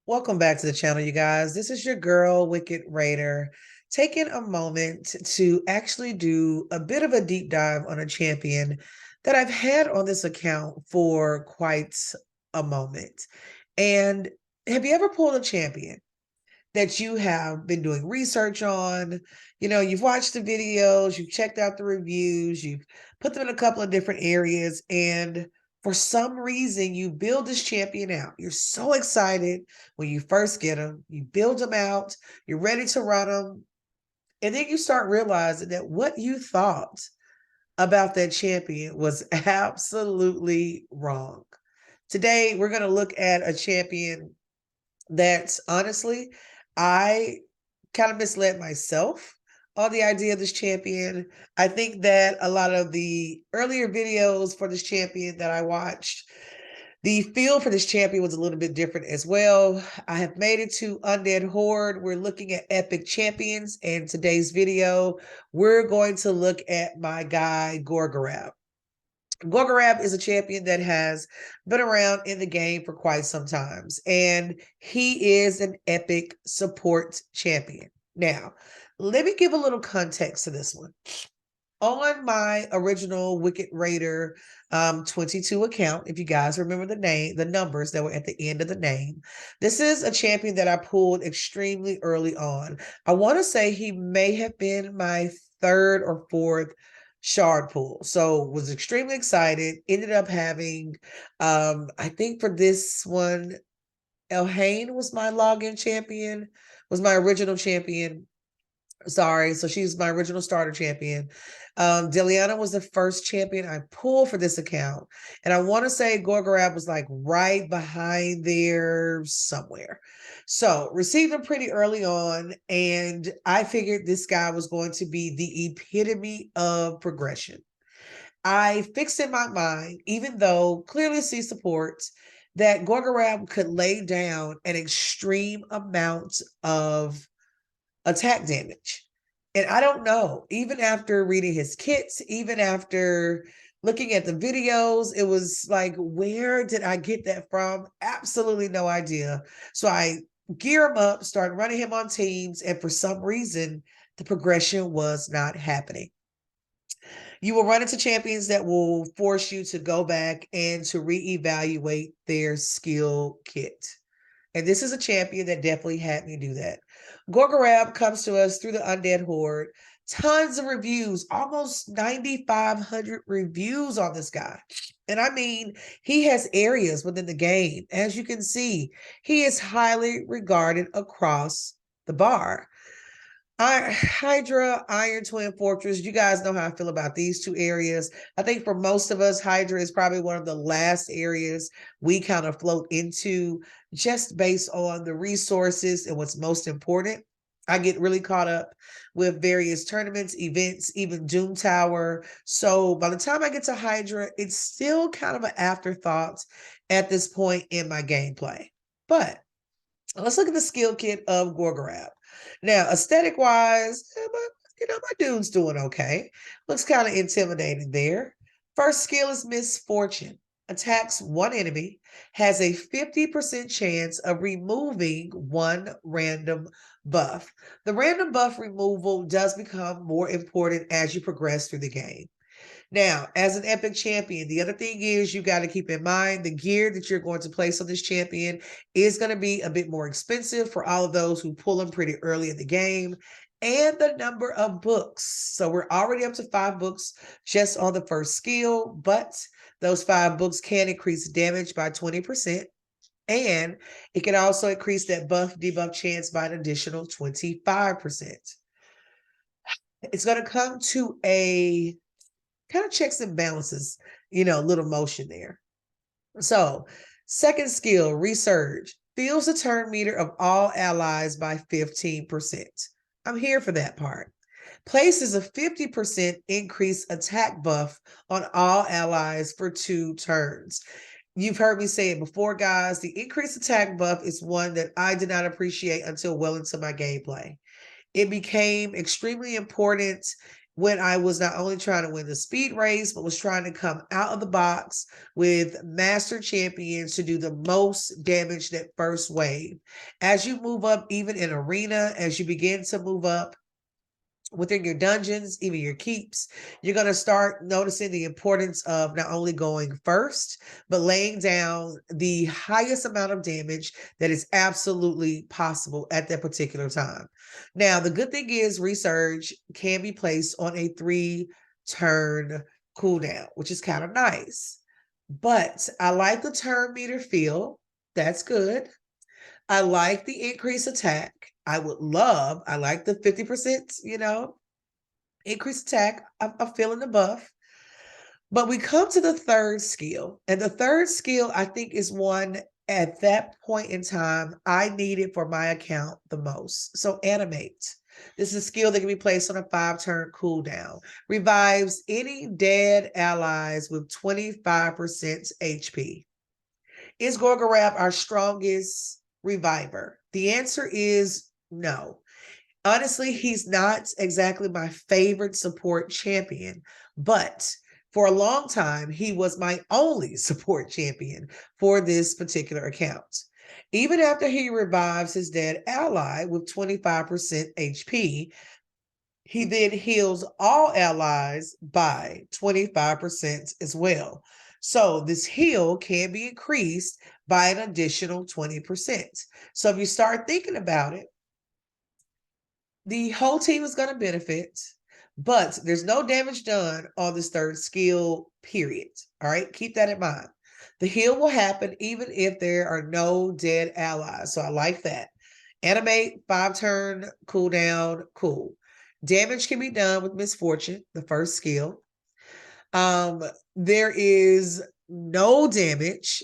Welcome back to the channel, you guys. This is your girl, Wicked Raider, taking a moment to actually do a bit of a deep dive on a champion that I've had on this account for quite a moment. And have you ever pulled a champion that you have been doing research on? You've watched the videos, you've checked out the reviews, you've put them in a couple of different areas, and for some reason, you build this champion out. You're so excited when you first get them, you build them out, you're ready to run them, and then you start realizing that what you thought about that champion was absolutely wrong. Today, we're going to look at a champion that honestly, I kind of misled myself on the idea of this champion. I think that a lot of the earlier videos for this champion that I watched, the feel for this champion was a little bit different as well. I have made it to Undead Horde. We're looking at epic champions, and today's video, we're going to look at my guy, Gorgorab. Gorgorab is a champion that has been around in the game for quite some times, and he is an epic support champion. Now, let me give a little context to this one. On my original Wicked Raider 22 account, if you guys remember the numbers that were at the end of the name, this is a champion that I pulled extremely early on. I want to say he may have been my third or fourth shard pull. So was extremely excited. Ended up having, I think for this one, Elhain was my login champion, was my original champion. Sorry, so she's my original starter champion. Deliana was the first champion I pulled for this account. And I want to say Gorgorab was like right behind there somewhere. So received him pretty early on, and I figured this guy was going to be the epitome of progression. I fixed in my mind, even though clearly see supports, that Gorgorab could lay down an extreme amount of attack damage. And I don't know, even after reading his kits, even after looking at the videos, it was like, where did I get that from? Absolutely no idea. So I gear him up, start running him on teams, and for some reason, the progression was not happening. You will run into champions that will force you to go back and to reevaluate their skill kit. And this is a champion that definitely had me do that. Gorgorab comes to us through the Undead Horde. Tons of reviews, almost 9,500 reviews on this guy. And I mean, he has areas within the game. As you can see, he is highly regarded across the bar. Hydra, Iron Twin Fortress. You guys know how I feel about these two areas. I think for most of us, Hydra is probably one of the last areas we kind of float into just based on the resources and what's most important. I get really caught up with various tournaments, events, even Doom Tower. So by the time I get to Hydra, it's still kind of an afterthought at this point in my gameplay. But let's look at the skill kit of Gorgorab. Now, aesthetic wise, my dude's doing okay. Looks kind of intimidating there. First skill is Misfortune. Attacks one enemy, has a 50% chance of removing one random buff. The random buff removal does become more important as you progress through the game. Now, as an epic champion, the other thing is you got to keep in mind the gear that you're going to place on this champion is going to be a bit more expensive for all of those who pull them pretty early in the game, and the number of books. So we're already up to 5 books just on the first skill, but those 5 books can increase damage by 20%. And it can also increase that buff debuff chance by an additional 25%. It's going to come to a kind of checks and balances, little motion there. So, second skill, Resurge, fills the turn meter of all allies by 15%. I'm here for that part. Places a 50% increased attack buff on all allies for 2 turns. You've heard me say it before, guys. The increased attack buff is one that I did not appreciate until well into my gameplay. It became extremely important when I was not only trying to win the speed race, but was trying to come out of the box with master champions to do the most damage that first wave. As you move up, even in arena, as you begin to move up, within your dungeons, even your keeps, you're going to start noticing the importance of not only going first, but laying down the highest amount of damage that is absolutely possible at that particular time. Now, the good thing is research can be placed on a 3-turn cooldown, which is kind of nice. But I like the turn meter feel. That's good. I like the increased attack. I like the 50%, increased attack. I'm feeling the buff. But we come to the third skill. And the third skill, I think, is one at that point in time I needed for my account the most. So animate. This is a skill that can be placed on a 5-turn cooldown. Revives any dead allies with 25% HP. Is Gorgorab our strongest reviver? The answer is no. Honestly, he's not exactly my favorite support champion, but for a long time, he was my only support champion for this particular account. Even after he revives his dead ally with 25% HP, he then heals all allies by 25% as well. So this heal can be increased by an additional 20%. So if you start thinking about it, the whole team is going to benefit, but there's no damage done on this third skill, period. All right, keep that in mind. The heal will happen even if there are no dead allies. So I like that. Animate, 5-turn cooldown, cool. Damage can be done with misfortune, the first skill. There is no damage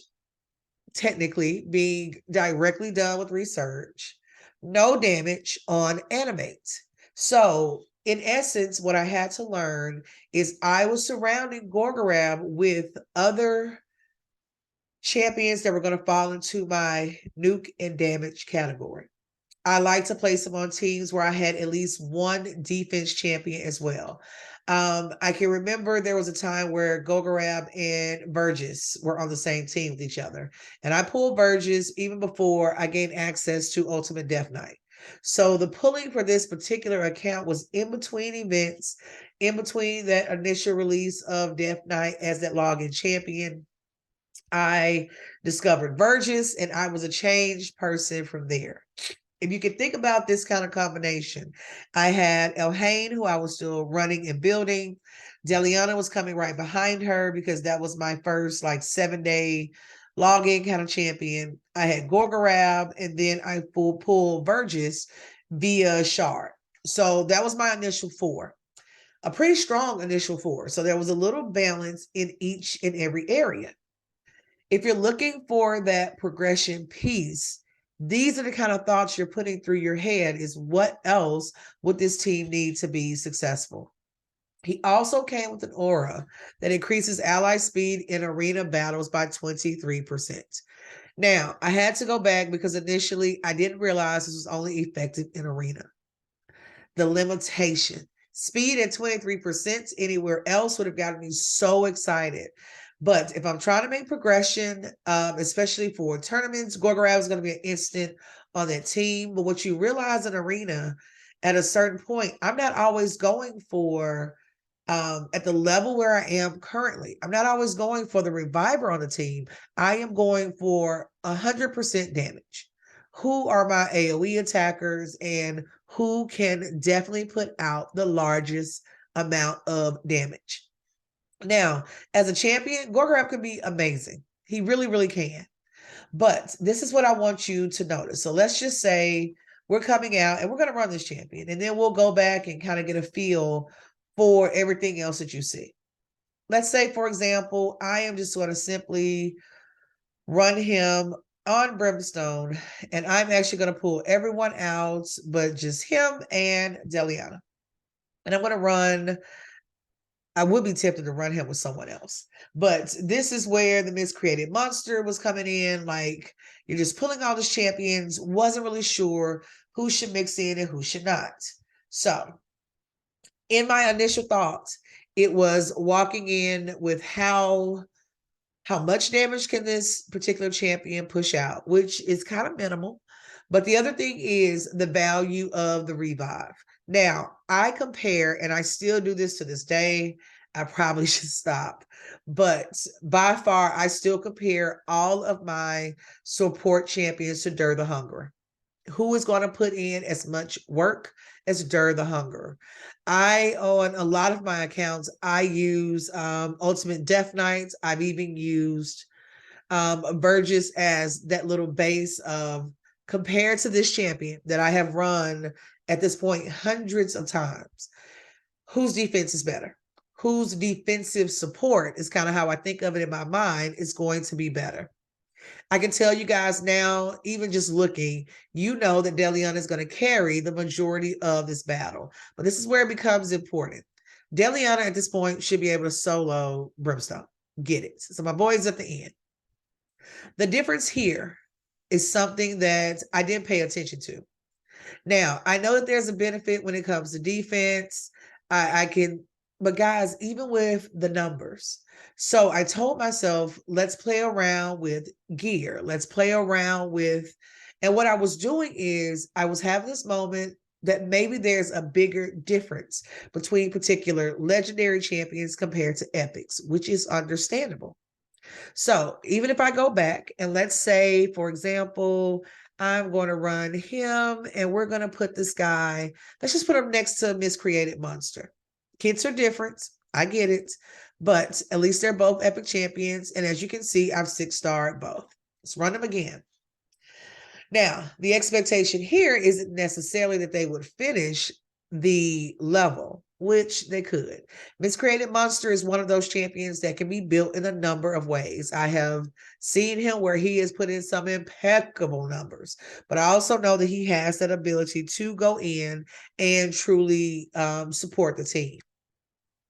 technically being directly done with research, no damage on animate. So in essence, what I had to learn is I was surrounding Gorgorab with other champions that were going to fall into my nuke and damage category. I like to place them on teams where I had at least one defense champion as well. I can remember there was a time where Gorgorab and Burgess were on the same team with each other. And I pulled Burgess even before I gained access to Ultimate Death Knight. So the pulling for this particular account was in between events, in between that initial release of Death Knight as that login champion. I discovered Burgess and I was a changed person from there. If you can think about this kind of combination, I had Elhain, who I was still running and building. Deliana was coming right behind her because that was my first 7-day login kind of champion. I had Gorgorab, and then I pulled Burgess via Shard. So that was my initial 4. A pretty strong initial 4. So there was a little balance in each and every area. If you're looking for that progression piece, these are the kind of thoughts you're putting through your head is what else would this team need to be successful? He also came with an aura that increases ally speed in arena battles by 23%. Now, I had to go back because initially I didn't realize this was only effective in arena. The limitation. Speed at 23% anywhere else would have gotten me so excited. But if I'm trying to make progression, especially for tournaments, Gorgorab is going to be an instant on that team. But what you realize in arena, at a certain point, I'm not always going for, at the level where I am currently, I'm not always going for the reviver on the team. I am going for 100% damage. Who are my AoE attackers and who can definitely put out the largest amount of damage? Now, as a champion, Gorgorab can be amazing. He really, really can. But this is what I want you to notice. So let's just say we're coming out and we're going to run this champion, and then we'll go back and kind of get a feel for everything else that you see. Let's say, for example, I am just going to simply run him on Brimstone, and I'm actually going to pull everyone out but just him and Deliana. And I'm going to run, I would be tempted to run him with someone else. But this is where the miscreated monster was coming in. Like, you're just pulling all these champions, wasn't really sure who should mix in and who should not. So In my initial thoughts, it was walking in with how much damage can this particular champion push out, which is kind of minimal. But the other thing is the value of the revive. Now, I compare, and I still do this to this day. I probably should stop. But by far, I still compare all of my support champions to Dur the Hungerer, who is going to put in as much work as Dur the Hunger. On a lot of my accounts, I use Ultimate Death Knights. I've even used Burgess as that little base of, compared to this champion that I have run at this point hundreds of times, whose defense is better? Whose defensive support is kind of how I think of it in my mind is going to be better. I can tell you guys now, even just looking, you know that Deliana is going to carry the majority of this battle. But this is where it becomes important. Deliana at this point should be able to solo Brimstone. Get it. So my boy's at the end. The difference here is something that I didn't pay attention to. Now, I know that there's a benefit when it comes to defense. I can, but guys, even with the numbers. So I told myself, let's play around with gear. Let's play around with, and what I was doing is I was having this moment that maybe there's a bigger difference between particular legendary champions compared to epics, which is understandable. So even if I go back and let's say, for example, I'm going to run him and we're going to put this guy, let's just put him next to Miscreated Monster. Kids are different. I get it. But at least they're both epic champions. And as you can see, I've 6-starred both. Let's run them again. Now, the expectation here isn't necessarily that they would finish the level, which they could. Miscreated Monster is one of those champions that can be built in a number of ways. I have seen him where he has put in some impeccable numbers, but I also know that he has that ability to go in and truly support the team.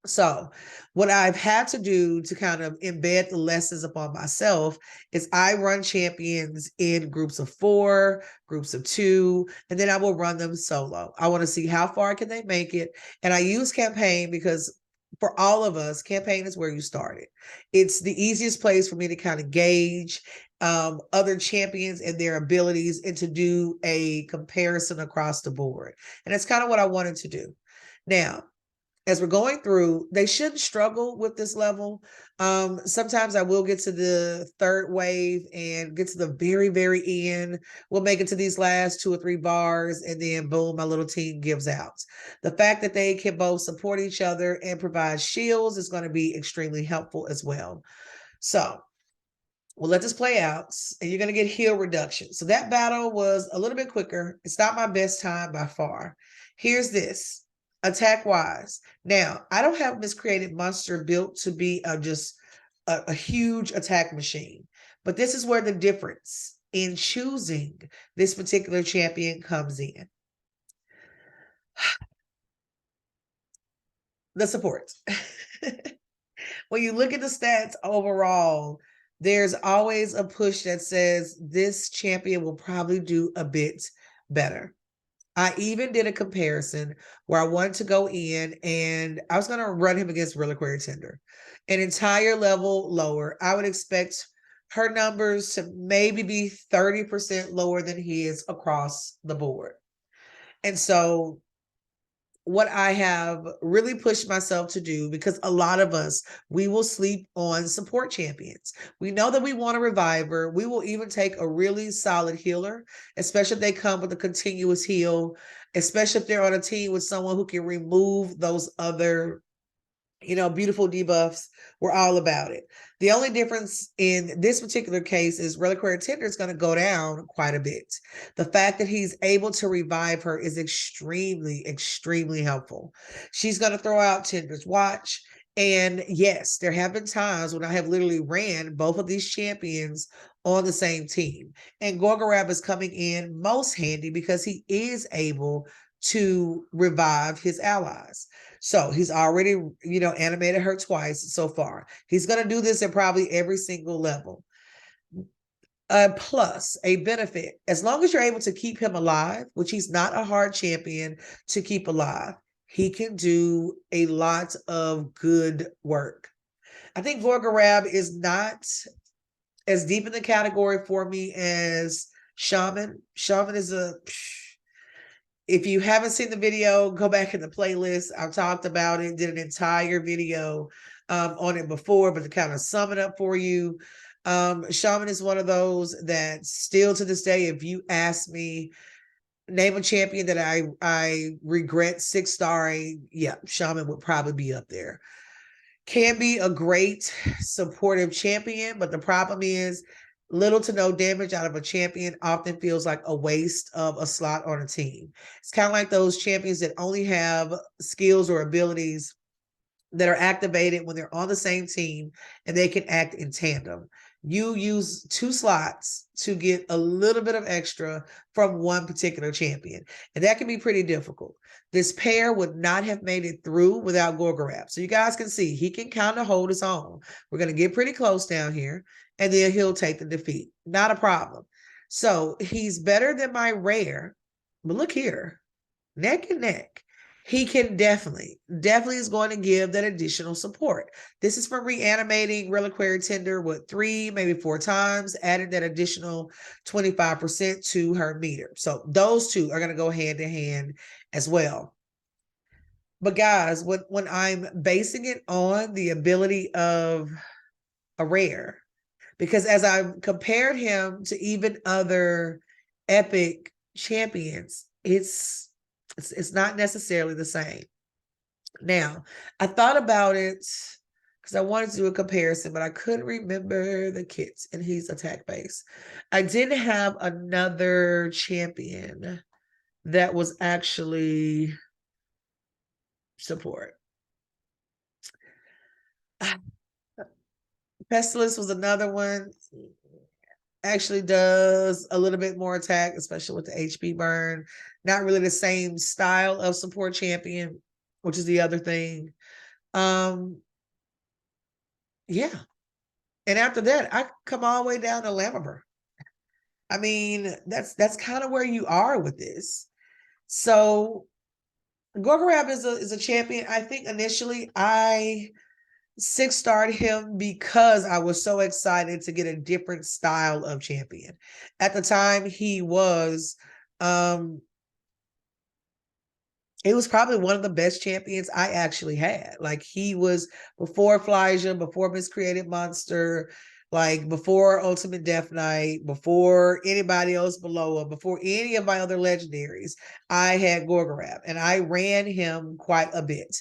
So what I've had to do to kind of embed the lessons upon myself is I run champions in groups of 4, groups of 2, and then I will run them solo. I want to see how far can they make it. And I use campaign because for all of us, campaign is where you started. It's the easiest place for me to kind of gauge other champions and their abilities and to do a comparison across the board. And that's kind of what I wanted to do. Now, as we're going through, they shouldn't struggle with this level. Sometimes I will get to the third wave and get to the very, very end. We'll make it to these last 2 or 3 bars, and then boom, my little team gives out. The fact that they can both support each other and provide shields is going to be extremely helpful as well. So we'll let this play out, and you're going to get heal reduction. So that battle was a little bit quicker. It's not my best time by far. Here's this. Attack wise. Now, I don't have Miscreated Monster built to be just a huge attack machine, but this is where the difference in choosing this particular champion comes in. The support. When you look at the stats overall, there's always a push that says this champion will probably do a bit better. I even did a comparison where I wanted to go in and I was going to run him against Reliquary Tender, an entire level lower. I would expect her numbers to maybe be 30% lower than his across the board. And so what I have really pushed myself to do, because a lot of us, we will sleep on support champions. We know that we want a reviver. We will even take a really solid healer, especially if they come with a continuous heal, especially if they're on a team with someone who can remove those other beautiful debuffs. We're all about it. The only difference in this particular case is Reliquary Tender is going to go down quite a bit. The fact that he's able to revive her is extremely, extremely helpful. She's going to throw out Tender's Watch. And yes, there have been times when I have literally ran both of these champions on the same team. And Gorgorab is coming in most handy because he is able to revive his allies. So he's already, animated her twice so far. He's going to do this at probably every single level. Plus a benefit, as long as you're able to keep him alive, which he's not a hard champion to keep alive, he can do a lot of good work. I think Gorgorab is not as deep in the category for me as Shaman. Shaman is a, if you haven't seen the video, go back in the playlist. I've talked about it, did an entire video on it before, but to kind of sum it up for you, Shaman is one of those that still to this day, if you ask me, name a champion that I regret 6-starring, yeah, Shaman would probably be up there. Can be a great supportive champion, but the problem is little to no damage out of a champion often feels like a waste of a slot on a team. It's kind of like those champions that only have skills or abilities that are activated when they're on the same team and they can act in tandem. You use 2 slots to get a little bit of extra from one particular champion, and that can be pretty difficult. This pair would not have made it through without Gorgorab. So you guys can see he can kind of hold his own. We're going to get pretty close down here, and then he'll take the defeat. Not a problem. So he's better than my rare, but look here, neck and neck. He can definitely is going to give that additional support. This is from reanimating Reliquary Tender with 3, maybe 4 times, adding that additional 25% to her meter. So those two are going to go hand in hand as well. But guys, when I'm basing it on the ability of a rare, because as I've compared him to even other epic champions, it's not necessarily the same. Now, I thought about it because I wanted to do a comparison, but I couldn't remember the kits, and he's attack base. I did have another champion that was actually support. Pestilence was another one. Actually does a little bit more attack, especially with the HP burn. Not really the same style of support champion, which is the other thing. Yeah. And after that, I come all the way down to Lamiber. I mean, that's kind of where you are with this. So Gorgorab is a champion. I think initially I 6-starred him because I was so excited to get a different style of champion. At the time, he was probably one of the best champions I actually had. Like, he was before Flyja, before Miscreated Monster, like before Ultimate Death Knight, before anybody else below him, before any of my other legendaries. I had Gorgorab, and I ran him quite a bit.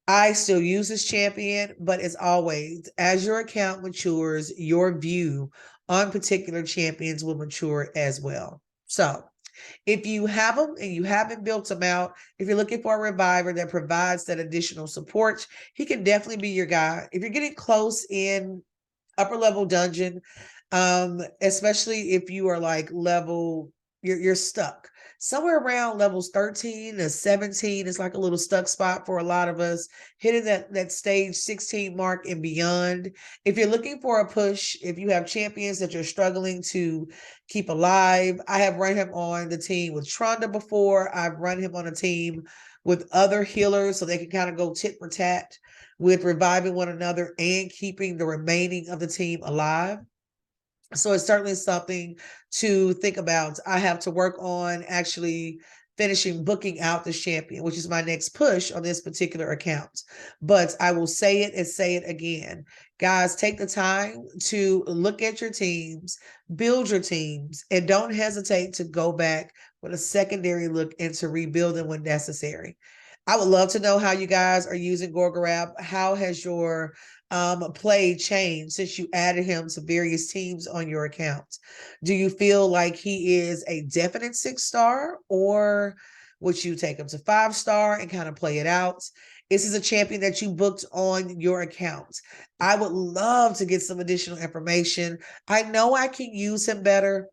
I still use this champion, but as always, as your account matures, your view on particular champions will mature as well. So if you have them and you haven't built them out, if you're looking for a reviver that provides that additional support, he can definitely be your guy. If you're getting close in upper level dungeon, especially if you are like level, you're stuck somewhere around levels 13 to 17 is like a little stuck spot for a lot of us, hitting that stage 16 mark and beyond. If you're looking for a push, if you have champions that you're struggling to keep alive, I have run him on the team with Tronda before. I've run him on a team with other healers so they can kind of go tit for tat with reviving one another and keeping the remaining of the team alive. So it's certainly something to think about. I have to work on actually finishing booking out this champion, which is my next push on this particular account. But I will say it and say it again. Guys, take the time to look at your teams, build your teams, and don't hesitate to go back with a secondary look into rebuilding when necessary. I would love to know how you guys are using Gorgorab. How has your play changed since you added him to various teams on your account? Do you feel like he is a definite 6-star, or would you take him to 5-star and kind of play it out? This is a champion that you booked on your account. I would love to get some additional information. I know I can use him better.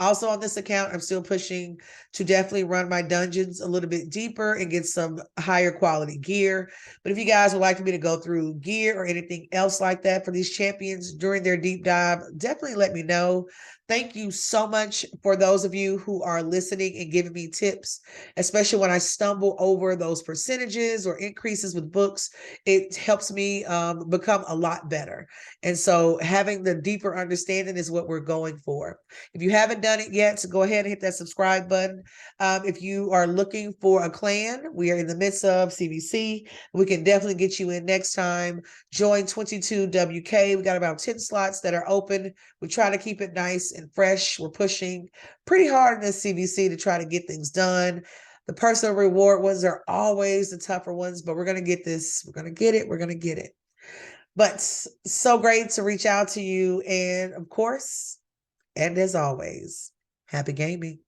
Also on this account, I'm still pushing to definitely run my dungeons a little bit deeper and get some higher quality gear. But if you guys would like me to go through gear or anything else like that for these champions during their deep dive, definitely let me know. Thank you so much for those of you who are listening and giving me tips, especially when I stumble over those percentages or increases with books. It helps me become a lot better. And so having the deeper understanding is what we're going for. If you haven't done it yet, so go ahead and hit that subscribe button. If you are looking for a clan, we are in the midst of CVC. We can definitely get you in next time. Join 22WK. We got about 10 slots that are open. We try to keep it nice and fresh. We're pushing pretty hard in this CVC to try to get things done. The personal reward ones are always the tougher ones, but we're going to get this. We're going to get it. We're going to get it. But so great to reach out to you. And of course, and as always, happy gaming.